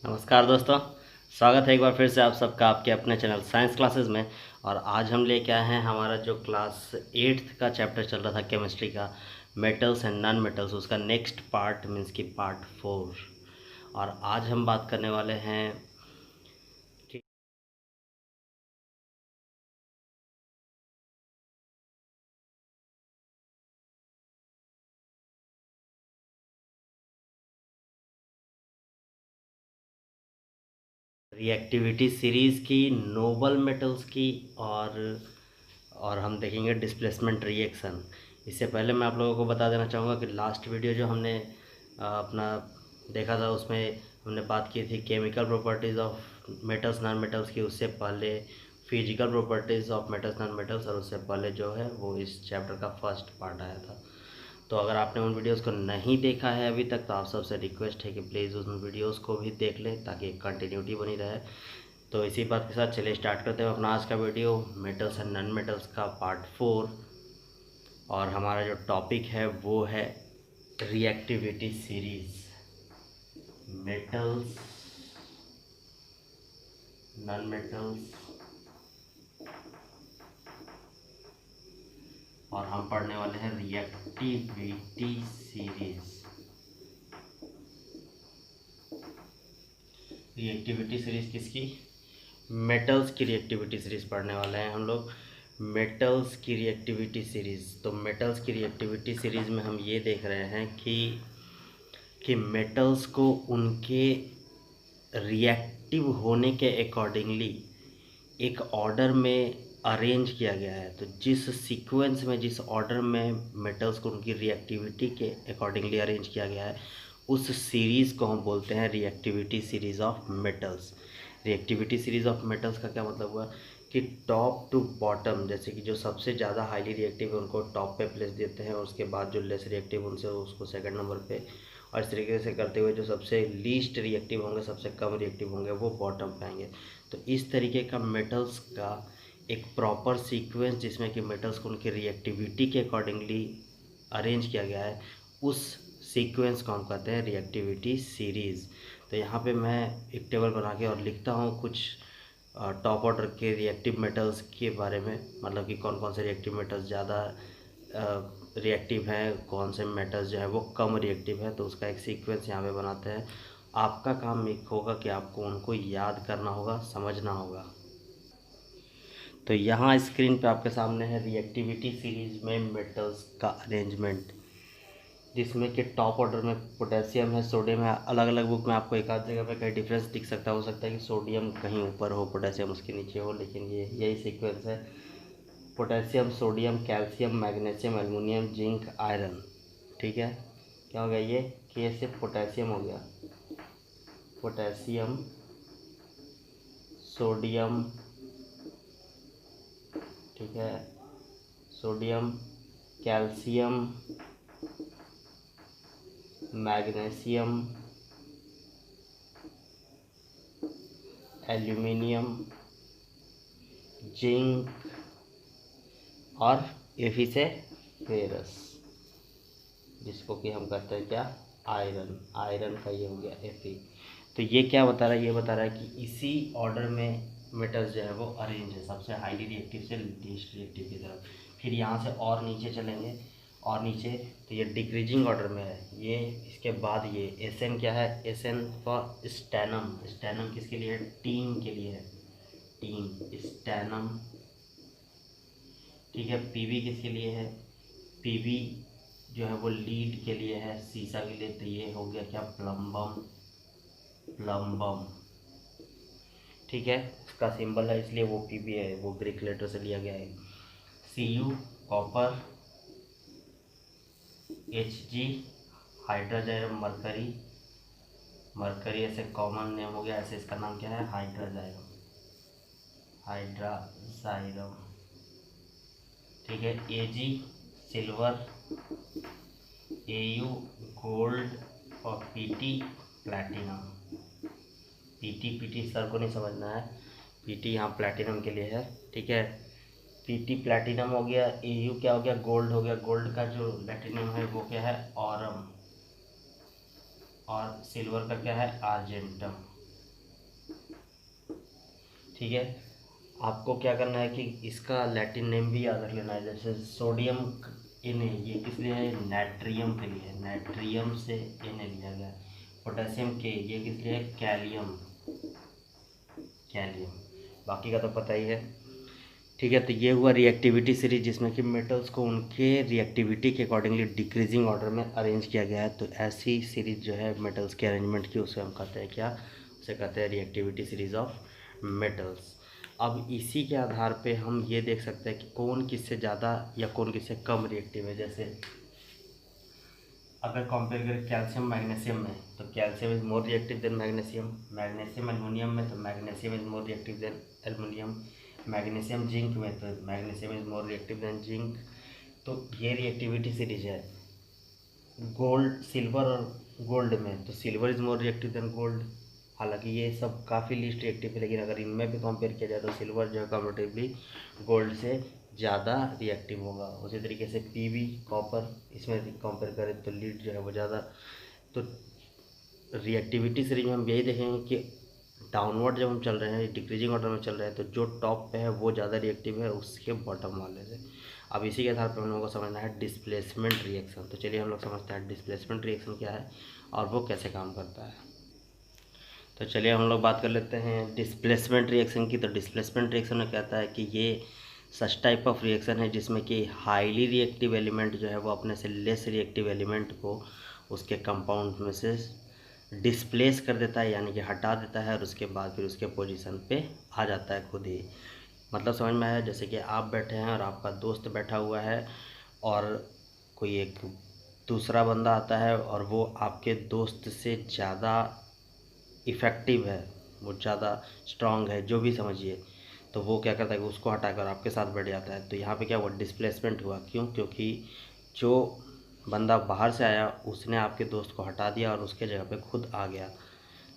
नमस्कार दोस्तों, स्वागत है एक बार फिर से आप सबका आपके अपने चैनल साइंस क्लासेस में। और आज हम लेके आए हैं हमारा जो क्लास 8th का चैप्टर चल रहा था केमिस्ट्री का, मेटल्स एंड नॉन मेटल्स, उसका नेक्स्ट पार्ट मीन्स की पार्ट 4। और आज हम बात करने वाले हैं रिएक्टिविटी सीरीज़ की, नोबल मेटल्स की, और हम देखेंगे डिस्प्लेसमेंट रिएक्शन। इससे पहले मैं आप लोगों को बता देना चाहूँगा कि लास्ट वीडियो जो हमने अपना देखा था उसमें हमने बात की थी chemical properties of metals non metals की। उससे पहले physical properties of metals non metals, और उससे पहले जो है वो इस चैप्टर का फर्स्ट पार्ट आया था। तो अगर आपने उन वीडियोस को नहीं देखा है अभी तक तो आप सबसे रिक्वेस्ट है कि प्लीज़ उन वीडियोस को भी देख लें ताकि कंटिन्यूटी बनी रहे। तो इसी बात के साथ चलिए स्टार्ट करते हैं अपना आज का video, metals and non metals का पार्ट 4। और हमारा जो टॉपिक है वो है reactivity series, metals non metals, और हम पढ़ने वाले हैं रिएक्टिविटी सीरीज। रिएक्टिविटी सीरीज किसकी? मेटल्स की रिएक्टिविटी सीरीज पढ़ने वाले हैं हम लोग, मेटल्स की रिएक्टिविटी सीरीज़। तो मेटल्स की रिएक्टिविटी सीरीज़ में हम ये देख रहे हैं कि मेटल्स को उनके रिएक्टिव होने के अकॉर्डिंगली एक ऑर्डर में अरेंज किया गया है। तो जिस सीक्वेंस में, जिस ऑर्डर में मेटल्स को उनकी रिएक्टिविटी के अकॉर्डिंगली अरेंज किया गया है, उस सीरीज़ को हम बोलते हैं reactivity series of metals. Reactivity series of metals का क्या मतलब हुआ कि टॉप टू बॉटम, जैसे कि जो सबसे ज़्यादा हाईली रिएक्टिव है उनको टॉप पे प्लेस देते हैं, और उसके बाद जो लेस रिएक्टिव उनसे उसको सेकंड नंबर पे, और इस तरीके से करते हुए जो सबसे लीस्ट रिएक्टिव होंगे, सबसे कम रिएक्टिव होंगे, वो बॉटम पे आएंगे। तो इस तरीके का मेटल्स का एक प्रॉपर सीक्वेंस जिसमें कि मेटल्स को उनकी रिएक्टिविटी के अकॉर्डिंगली अरेंज किया गया है, उस सीक्वेंस को हम कहते हैं रिएक्टिविटी सीरीज़। तो यहाँ पे मैं एक टेबल बना के और लिखता हूँ कुछ टॉप ऑर्डर के रिएक्टिव मेटल्स के बारे में, मतलब कि कौन कौन से रिएक्टिव मेटल्स ज़्यादा रिएक्टिव हैं, कौन से मेटल्स जो है वो कम रिएक्टिव है। तो उसका एक सीक्वेंस यहाँ पे बनाते हैं। आपका काम एक होगा कि आपको उनको याद करना होगा, समझना होगा। तो यहाँ स्क्रीन पे आपके सामने है रिएक्टिविटी सीरीज में मेटल्स का अरेंजमेंट, जिसमें कि टॉप ऑर्डर में पोटेशियम है, सोडियम है। अलग अलग बुक में आपको एक आध जगह पे कहीं डिफरेंस दिख सकता है, हो सकता है कि सोडियम कहीं ऊपर हो, पोटेशियम उसके नीचे हो, लेकिन ये यही सीक्वेंस है। Potassium, sodium, calcium, magnesium, aluminium, zinc, iron. ठीक है, क्या हो गया ये कि से पोटेशियम हो गया, पोटेशियम, सोडियम, ठीक है, sodium, calcium, magnesium, aluminium, zinc, और एफी से फेरस, जिसको कि हम कहते हैं क्या, आयरन। आयरन का ये हो गया एफी। तो ये क्या बता रहा है? ये बता रहा है कि इसी ऑर्डर में मेटल्स जो है वो अरेंज है, सबसे हाईली रिएक्टिव से लीस्ट रिएक्टिव की तरफ। फिर यहाँ से और नीचे चलेंगे, और नीचे तो ये डिक्रीजिंग ऑर्डर में है ये। इसके बाद ये एसएन क्या है? SN for स्टैनम। स्टैनम किसके लिए है? टीम के लिए है, टीम, स्टैनम। ठीक है, पीवी किसके लिए है? पीवी जो है वो लीड के लिए है, सीसा के लिए। तो ये हो गया क्या? Plumbum, plumbum. ठीक है, उसका सिंबल है इसलिए वो पीबी है, वो ग्रीक लेटर से लिया गया है। C U copper, H G hydrargyrum mercury, mercury ऐसे कॉमन नेम हो गया, ऐसे इसका नाम क्या है? हाइड्रोजाइरम, हाइड्रोजाइरम। ठीक है, एजी सिल्वर, एयू गोल्ड, और PT platinum. PT PT sir को नहीं समझना है, पीटी यहाँ प्लैटिनम के लिए है। ठीक है, पीटी प्लैटिनम हो गया। एयू क्या हो गया? गोल्ड हो गया। गोल्ड का जो प्लैटिनम है वो क्या है? ऑरम। और सिल्वर का क्या है? आर्जेंटम। ठीक है। आपको क्या करना है कि इसका लैटिन नेम भी याद रख लेना है, जैसे सोडियम Na, ये किस लिए है, नाइट्रियम के लिए, नाइट्रियम से Na लिया गया। पोटेशियम K, ये किस लिए है, कैलियम, कैलियम, बाकी का तो पता ही है। ठीक है, तो ये हुआ रिएक्टिविटी सीरीज, जिसमें कि मेटल्स को उनके रिएक्टिविटी के अकॉर्डिंगली डिक्रीजिंग ऑर्डर में अरेंज किया गया है। तो ऐसी सीरीज जो है मेटल्स के अरेंजमेंट की, उसे हम कहते हैं क्या, उसे कहते हैं रिएक्टिविटी सीरीज ऑफ मेटल्स। अब इसी के आधार पे हम ये देख सकते हैं कि कौन किससे ज़्यादा या कौन किससे कम रिएक्टिव है। जैसे अगर कंपेयर करें कैल्शियम मैग्नीशियम में, तो calcium is more reactive than magnesium, magnesium aluminium में, तो magnesium is more reactive than aluminium, magnesium zinc में, तो magnesium is more reactive than zinc. तो ये रिएक्टिविटी सीरीज है। गोल्ड, सिल्वर और गोल्ड में, तो silver is more reactive than gold. हालांकि ये सब काफ़ी लीस्ट रिएक्टिव है, लेकिन अगर इनमें भी कंपेयर किया जाए तो सिल्वर जो है कंपेरेटिवली गोल्ड से ज़्यादा रिएक्टिव होगा। उसी तरीके से पीवी, कॉपर, इसमें कंपेयर करें तो लीड जो है वो ज़्यादा। तो रिएक्टिविटी सीरीज में हम यही देखेंगे कि डाउनवर्ड जब हम चल रहे हैं, डिक्रीजिंग ऑर्डर में चल रहे हैं, तो जो टॉप पे है वो ज़्यादा रिएक्टिव है उसके बॉटम वाले से। अब इसी के आधार पर हम लोगों को समझना है डिस्प्लेसमेंट रिएक्शन। तो चलिए हम लोग समझते हैं डिस्प्लेसमेंट रिएक्शन क्या है और वो कैसे काम करता है। तो चलिए हम लोग बात कर लेते हैं डिस्प्लेसमेंट रिएक्शन की। तो डिस्प्लेसमेंट रिएक्शन में कहता है कि ये सच टाइप ऑफ रिएक्शन है जिसमें कि हाईली रिएक्टिव एलिमेंट जो है वो अपने से लेस रिएक्टिव एलिमेंट को उसके कंपाउंड में से डिस्प्लेस कर देता है, यानी कि हटा देता है, और उसके बाद फिर उसके पोजीशन पे आ जाता है खुद ही। मतलब समझ में आया? जैसे कि आप बैठे हैं और आपका दोस्त बैठा हुआ है और कोई एक दूसरा बंदा आता है और वो आपके दोस्त से ज़्यादा इफ़ेक्टिव है, वो ज़्यादा स्ट्रांग है, जो भी समझिए, तो वो क्या करता है कि उसको हटाकर आपके साथ बैठ जाता है। तो यहाँ पे क्या हुआ, डिस्प्लेसमेंट हुआ। क्यों? क्योंकि जो बंदा बाहर से आया उसने आपके दोस्त को हटा दिया और उसके जगह पे खुद आ गया,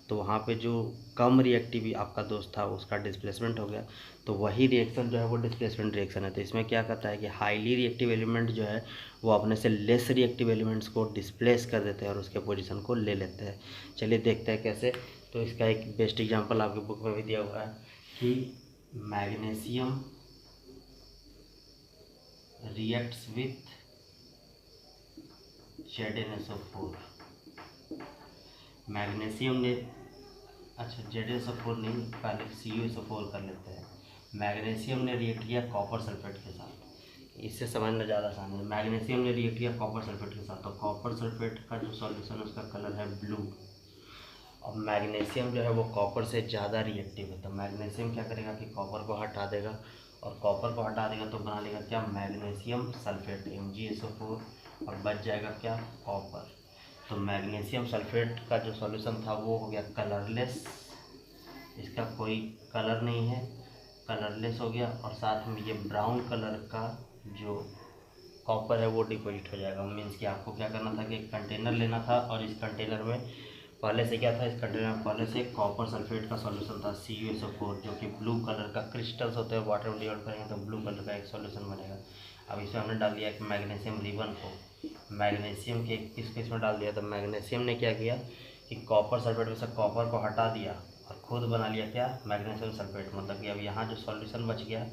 तो वहाँ पे जो कम रिएक्टिव आपका दोस्त था उसका डिस्प्लेसमेंट हो गया। तो वही रिएक्शन जो है वो डिस्प्लेसमेंट रिएक्शन है। तो इसमें क्या करता है कि हाईली रिएक्टिव एलिमेंट जो है वो अपने से लेस रिएक्टिव एलिमेंट्स को डिस्प्लेस कर देते हैं और उसके पोजीशन को ले लेते हैं। चलिए देखते हैं कैसे। तो इसका एक बेस्ट एग्जांपल आपकी बुक में भी दिया हुआ है कि magnesium reacts with ZnSO4। Magnesium ने, अच्छा ZnSO4 नहीं, पहले CuSO4 कर लेते हैं। मैग्नीशियम ने रिएक्ट किया कॉपर सल्फेट के साथ, इससे समझना ज़्यादा आसान है। मैग्नीशियम ने रिएक्ट किया कॉपर सल्फेट के साथ, तो कॉपर सल्फेट का जो सॉल्यूशन है उसका कलर है ब्लू। अब मैग्नीशियम जो है वो कॉपर से ज़्यादा रिएक्टिव है, तो मैग्नीशियम क्या करेगा कि कॉपर को हटा देगा, और कॉपर को हटा देगा तो बना लेगा क्या, मैग्नीशियम सल्फेट MgSO4, और बच जाएगा क्या, कॉपर। तो मैग्नीशियम सल्फेट का जो सॉल्यूशन था वो हो गया कलरलेस, इसका कोई कलर नहीं है, कलरलेस हो गया, और साथ में ये ब्राउन कलर का जो कॉपर है वो डिपॉजिट हो जाएगा। मीन्स कि आपको क्या करना था कि एक कंटेनर लेना था, और इस कंटेनर में पहले से क्या था, इस कंटेनर में पहले से कॉपर सल्फेट का सॉल्यूशन था CuSO4, जो कि ब्लू कलर का क्रिस्टल्स होते हैं, वाटर में डिवाइड करेंगे तो ब्लू कलर का एक सॉल्यूशन बनेगा। अब इसमें हमने डाल दिया कि मैग्नीशियम रिबन को, मैग्नीशियम के किस में डाल दिया, तो मैग्नीशियम ने क्या किया कि कॉपर सल्फेट में से कॉपर को हटा दिया और खुद बना लिया क्या, मैग्नीशियम सल्फेट। मतलब कि अब यहाँ जो सॉल्यूशन बच गया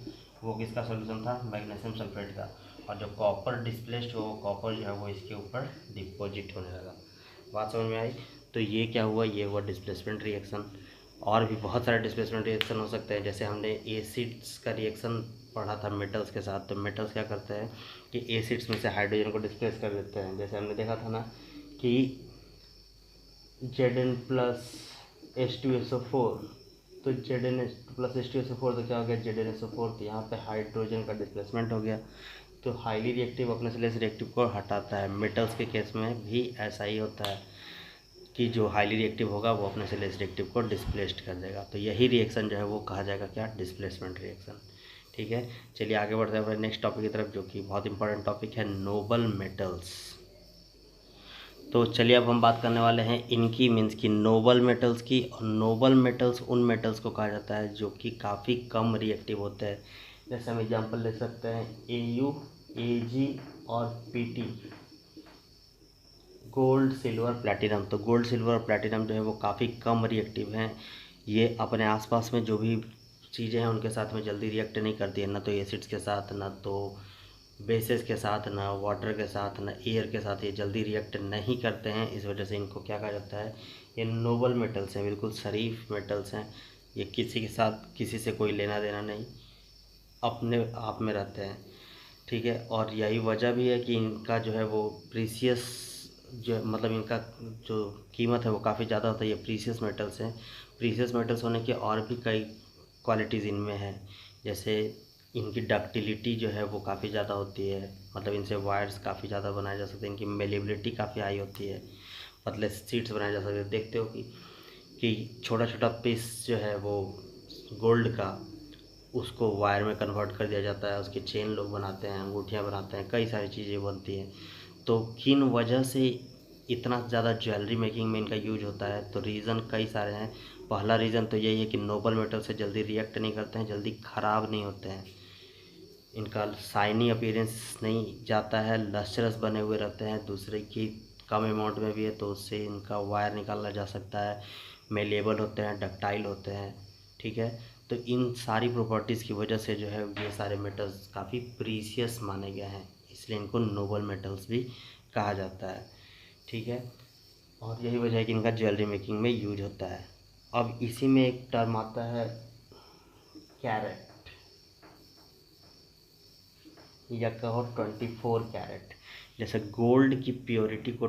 वो किसका सॉल्यूशन था, मैग्नीशियम सल्फेट का, और जो कॉपर डिस्प्लेस्ड हो वो कॉपर जो है वो इसके ऊपर डिपॉजिट होने लगा। बात समझ में आई? तो ये क्या हुआ, ये हुआ डिस्प्लेसमेंट रिएक्शन। और भी बहुत सारे डिस्प्लेसमेंट रिएक्शन हो सकते हैं, जैसे हमने एसिड्स का रिएक्शन पढ़ा था मेटल्स के साथ। तो मेटल्स क्या करते हैं कि एसिड्स में से हाइड्रोजन को डिस्प्लेस कर देते हैं। जैसे हमने देखा था ना कि Zn प्लस H2SO4, तो Zn प्लस H2SO4 तो क्या हो गया, ZnSO4। तो यहाँ पे हाइड्रोजन का डिस्प्लेसमेंट हो गया। तो हाईली रिएक्टिव अपने से लेस रिएक्टिव को हटाता है। मेटल्स के केस में भी ऐसा ही होता है कि जो हाईली रिएक्टिव होगा वो अपने से लेस रिएक्टिव को डिस्प्लेस्ड कर देगा। तो यही रिएक्शन जो है वो कहा जाएगा क्या, डिस्प्लेसमेंट रिएक्शन। ठीक है, चलिए आगे बढ़ते हैं अपने नेक्स्ट टॉपिक की तरफ, जो कि बहुत इंपॉर्टेंट टॉपिक है, नोबल मेटल्स। तो चलिए अब हम बात करने वाले हैं इनकी, मीन्स की नोबल मेटल्स की। और नोबल मेटल्स उन मेटल्स को कहा जाता है जो कि काफ़ी कम रिएक्टिव होते हैं। जैसे हम एग्जांपल ले सकते हैं Au, Ag और Pt, गोल्ड, सिल्वर, प्लैटिनम। तो गोल्ड, सिल्वर और प्लैटिनम जो है वो काफ़ी कम रिएक्टिव हैं। ये अपने आसपास में जो भी चीज़ें हैं उनके साथ में जल्दी रिएक्ट नहीं करती है, ना तो एसिड्स के साथ, ना तो बेसिस के साथ, ना वाटर के साथ, ना एयर के साथ ये जल्दी रिएक्ट नहीं करते हैं। इस वजह से इनको क्या कहा जाता है, ये नोबल मेटल्स हैं, बिल्कुल शरीफ मेटल्स हैं। ये किसी के साथ किसी से कोई लेना देना नहीं, अपने आप में रहते हैं, ठीक है। और यही वजह भी है कि इनका जो है वो प्रीसियस, जो मतलब इनका जो कीमत है वो काफ़ी ज़्यादा होता है। ये प्रीसियस मेटल्स हैं। प्रीसियस मेटल्स होने के और भी कई क्वालिटीज़ इनमें हैं, जैसे इनकी डक्टिलिटी जो है वो काफ़ी ज़्यादा होती है, मतलब इनसे वायर्स काफ़ी ज़्यादा बनाए जा सकते हैं। इनकी मेलेबिलिटी काफ़ी हाई होती है, पतले सीट्स बनाए जा सकते हैं। देखते हो कि छोटा छोटा पीस जो है वो गोल्ड का, उसको वायर में कन्वर्ट कर दिया जाता है, उसके चेन लोग बनाते हैं, अंगूठियाँ बनाते हैं, कई सारी चीज़ें बनती हैं। तो किन वजह से इतना ज़्यादा ज्वेलरी मेकिंग में इनका यूज होता है, तो रीज़न कई सारे हैं। पहला रीज़न तो यही है कि नोबल मेटल से जल्दी रिएक्ट नहीं करते हैं, जल्दी ख़राब नहीं होते हैं, इनका शाइनी अपीयरेंस नहीं जाता है, लस्ट्रस बने हुए रहते हैं। दूसरे की कम अमाउंट में भी है तो उससे इनका वायर निकाला जा सकता है। मेलेबल होते हैं, डक्टाइल होते हैं, ठीक है। तो इन सारी प्रॉपर्टीज़ की वजह से जो है ये सारे मेटल्स काफ़ी प्रीशियस माने गए हैं, इसलिए इनको नोबल मेटल्स भी कहा जाता है, ठीक है। और यही वजह है कि इनका ज्वेलरी मेकिंग में यूज होता है। अब इसी में एक टर्म आता है कैरेट, या कहो 24 कैरेट। जैसे गोल्ड की प्योरिटी को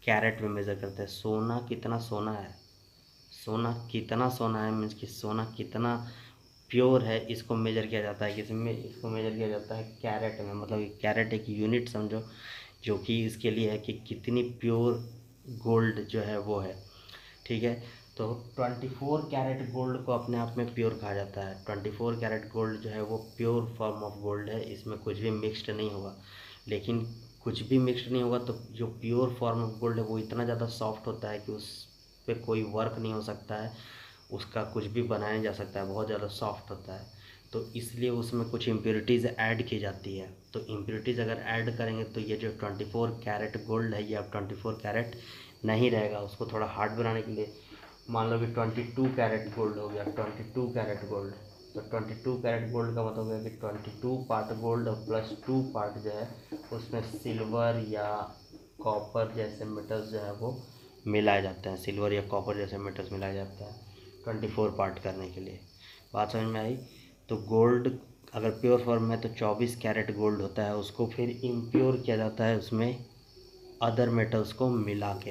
कैरेट में मेज़र करते हैं। सोना कितना सोना है, सोना कितना सोना है मीन्स कि सोना कितना प्योर है, इसको मेजर किया जाता है किस में, इसको मेजर किया जाता है कैरेट में। मतलब कैरेट एक यूनिट समझो, जो कि इसके लिए है कि कितनी प्योर गोल्ड जो है वो है, ठीक है। तो 24 कैरेट गोल्ड को अपने आप में प्योर कहा जाता है। 24 कैरेट गोल्ड जो है वो प्योर फॉर्म ऑफ गोल्ड है, इसमें कुछ भी मिक्स्ड नहीं होगा। लेकिन कुछ भी मिक्स्ड नहीं होगा तो जो प्योर फॉर्म ऑफ गोल्ड है वो इतना ज़्यादा सॉफ्ट होता है कि उस पे कोई वर्क नहीं हो सकता है, उसका कुछ भी बनाया नहीं जा सकता है, बहुत ज़्यादा सॉफ्ट होता है। तो इसलिए उसमें कुछ इम्प्योरिटीज़ ऐड की जाती है। तो इम्प्योरिटीज़ अगर ऐड करेंगे तो ये जो 24 कैरेट गोल्ड है ये अब 24 कैरेट नहीं रहेगा। उसको थोड़ा हार्ड बनाने के लिए मान लो कि 22 कैरेट गोल्ड हो गया, 22 कैरेट गोल्ड। तो 22 कैरेट गोल्ड का मतलब है कि 22 पार्ट गोल्ड और +2 पार्ट जो है उसमें सिल्वर या कॉपर जैसे मेटल्स जो है वो मिलाए जाते हैं। सिल्वर या कॉपर जैसे मेटल्स मिलाया जाता है 24 पार्ट करने के लिए। बात समझ में आई। तो गोल्ड अगर प्योर फॉर्म में तो 24 कैरेट गोल्ड होता है, उसको फिर इम्प्योर किया जाता है उसमें अदर मेटल्स को मिला के,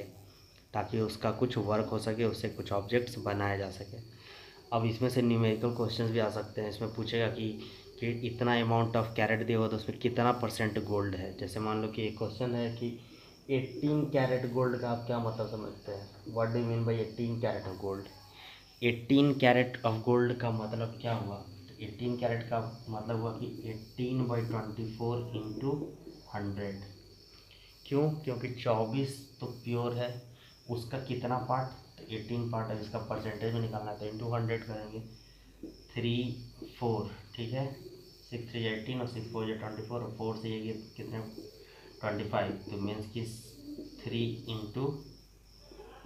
ताकि उसका कुछ वर्क हो सके, उससे कुछ ऑब्जेक्ट्स बनाए जा सके। अब इसमें से न्यूमेरिकल क्वेश्चंस भी आ सकते हैं। इसमें पूछेगा कि इतना अमाउंट ऑफ कैरेट दिया हुआ तो उसमें कितना % गोल्ड है। जैसे मान लो कि एक क्वेश्चन है कि 18 कैरेट गोल्ड का आप क्या मतलब समझते हैं, what do you mean by 18 carat of gold. 18 carat of gold का मतलब क्या हुआ, 18 कैरेट का मतलब हुआ कि 18/24 इंटू 100। क्यों, क्योंकि 24 तो प्योर है, उसका कितना पार्ट, तो 18 पार्ट है, इसका परसेंटेज में निकालना है तो इंटू 100 करेंगे। 3 4 ठीक है, 6 3 18 और 6 4 24 और 4 से ये कितने 25, तो मीन्स कि 3 इंटू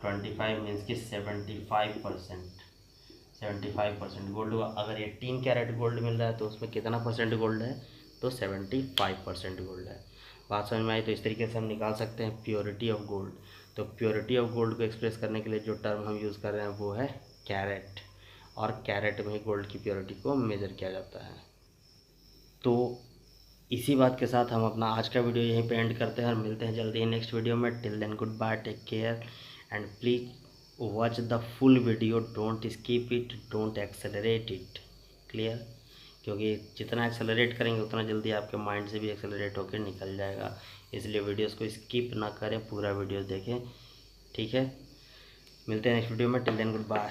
25 मीन्स कि 75% गोल्ड हुआ। अगर 18 कैरेट गोल्ड मिल रहा है तो उसमें कितना % गोल्ड है, तो 75% गोल्ड है। बात समझ में आई। तो इस तरीके से हम निकाल सकते हैं प्योरिटी ऑफ गोल्ड। तो प्योरिटी ऑफ गोल्ड को एक्सप्रेस करने के लिए जो टर्म हम यूज़ कर रहे हैं वो है कैरेट, और कैरेट में ही गोल्ड की प्योरिटी को मेज़र किया जाता है। तो इसी बात के साथ हम अपना आज का वीडियो यहीं पे एंड करते हैं और मिलते हैं जल्दी ही नेक्स्ट वीडियो में। Till then good bye, take care and please watch the full video, don't skip it, don't accelerate it, clear. क्योंकि जितना एक्सेलरेट करेंगे उतना जल्दी आपके माइंड से भी एक्सेलरेट होकर निकल जाएगा। इसलिए वीडियोस को स्किप ना करें, पूरा वीडियो देखें, ठीक है। मिलते हैं नेक्स्ट वीडियो में। Till then good bye.